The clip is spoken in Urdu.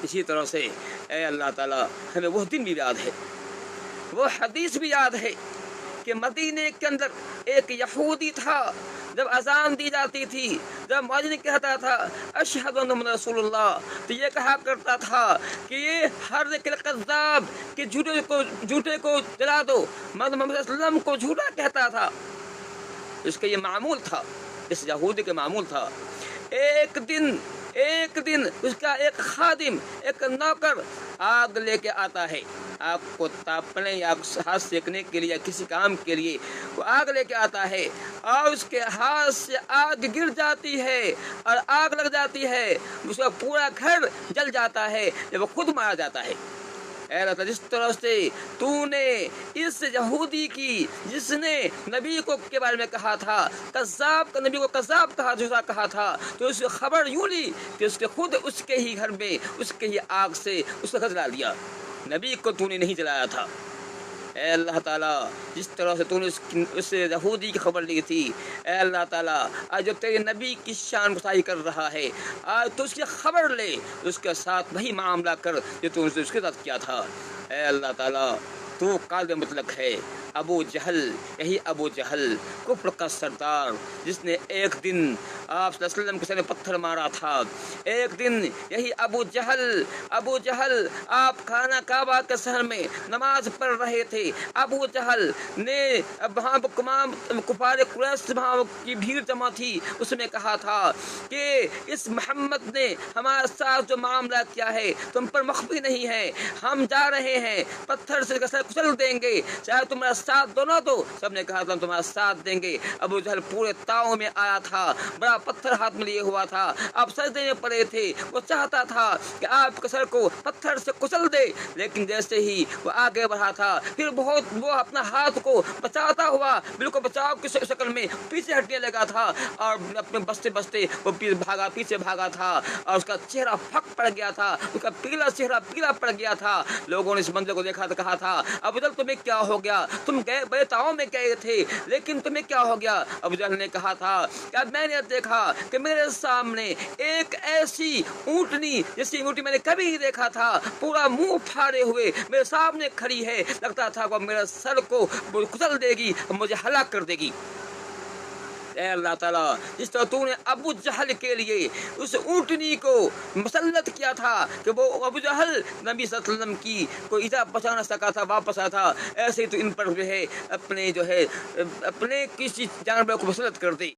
اسی طرح سے اے اللہ تعالیٰ ہمیں وہ دن بھی یاد ہے، وہ حدیث بھی یاد ہے کہ مدینے کے اندر ایک یہودی تھا، جب اذان دی جاتی تھی، جب مؤذن کہتا تھا اشہد ان محمد رسول اللہ، تو یہ کہا کرتا تھا کہ یہ ہر کذاب کہ جھوٹے کو جلا دو، محمد صلی اللہ علیہ وسلم کو جھوٹا کہتا تھا۔ اس کا یہ معمول تھا، اس یہودی کا معمول تھا۔ ایک دن اس کا ایک خادم، ایک نوکر آگ لے کے آتا ہے، آگ کو تاپنے یا ہاتھ سیکنے کے لیے یا کسی کام کے لیے وہ آگ لے کے آتا ہے، اور اس کے ہاتھ سے آگ گر جاتی ہے اور آگ لگ جاتی ہے، اس کا پورا گھر جل جاتا ہے، جب وہ خود مارا جاتا ہے۔ اے اللہ، جس طرح سے تو نے اس یہودی کی، جس نے نبی کو کے بارے میں کہا تھا کذاب، کا نبی کو کذاب کہا، جھوٹا کہا تھا، تو اس خبر یوں لی کہ اس کے خود اس کے ہی گھر میں اس کے ہی آگ سے اس کا گھر جلا دیا، نبی کو تو نے نہیں جلایا تھا۔ اے اللہ تعالیٰ، جس طرح سے تو نے اس یہودی کی خبر لی تھی، اے اللہ تعالیٰ آج جو تیرے نبی کی شان گستاخی کر رہا ہے، آج تو اس کی خبر لے، اس کے ساتھ وہی معاملہ کر جو تو نے اس کے ساتھ کیا تھا۔ اے اللہ تعالیٰ، تو قادر مطلق ہے۔ ابو جہل، یہی ابو جہل کفر کا سردار، جس نے ایک دن آپ صلی اللہ علیہ وسلم کے سر میں پتھر مارا تھا، ایک دن یہی ابو جہل آپ خانہ کعبہ کے شہر میں نماز پڑھ رہے تھے، ابو جہل نے وہاں کفار قریش وہاں کی بھیڑ جمع تھی، اس نے کہا تھا کہ اس محمد نے ہمارے ساتھ جو معاملہ کیا ہے تم پر مخفی نہیں ہے، ہم جا رہے ہیں پتھر سے کچل دیں گے، چاہے تمہارا ساتھ دو نہ دو۔ سب نے کہا تھا تمہارا ساتھ دیں گے۔ ابو جہل پورے تاؤں میں آیا تھا، بڑا پتھر ہاتھ میں لیے ہوا تھا، آپ سجدے میں پڑے تھے، وہ چاہتا تھا کہ آپ کے سر کو پتھر سے کچل دے، لیکن جیسے ہی وہ آگے بڑھا تھا، پھر وہ اپنا ہاتھ کو بچاتا ہوا بالکل بچاؤ کی شکل میں پیچھے ہٹنے لگا تھا، اور اپنے بستے وہ پیچھے بھاگا تھا، اور اس کا چہرہ پھک پڑ گیا تھا، اس کا چہرہ پیلا پڑ گیا تھا۔ لوگوں نے اس منظر کو دیکھا تو کہا تھا ابو جہل تمہیں کیا ہو گیا، تم گئے بڑے تاؤں میں گئے تھے، لیکن تمہیں کیا ہو گیا؟ ابو جہل نے کہا تھا کہ میں نے دیکھا کہ میرے سامنے ایک ایسی اونٹنی، جیسی اونٹنی میں نے کبھی نہیں دیکھا تھا، پورا منہ پھاڑے ہوئے میرے سامنے کھڑی ہے، لگتا تھا وہ میرے سر کو کچل دے گی، مجھے ہلاک کر دے گی۔ اے اللہ تعالیٰ، جس طرح تو نے ابو جہل کے لیے اس اونٹنی کو مسلط کیا تھا کہ وہ ابو جہل نبی صلی اللہ علیہ وسلم کی کوئی ایجا بچا نہ سکا تھا، واپس آیا تھا، ایسے ہی تو ان پر جو ہے اپنے کسی جانور کو مسلط کر دے۔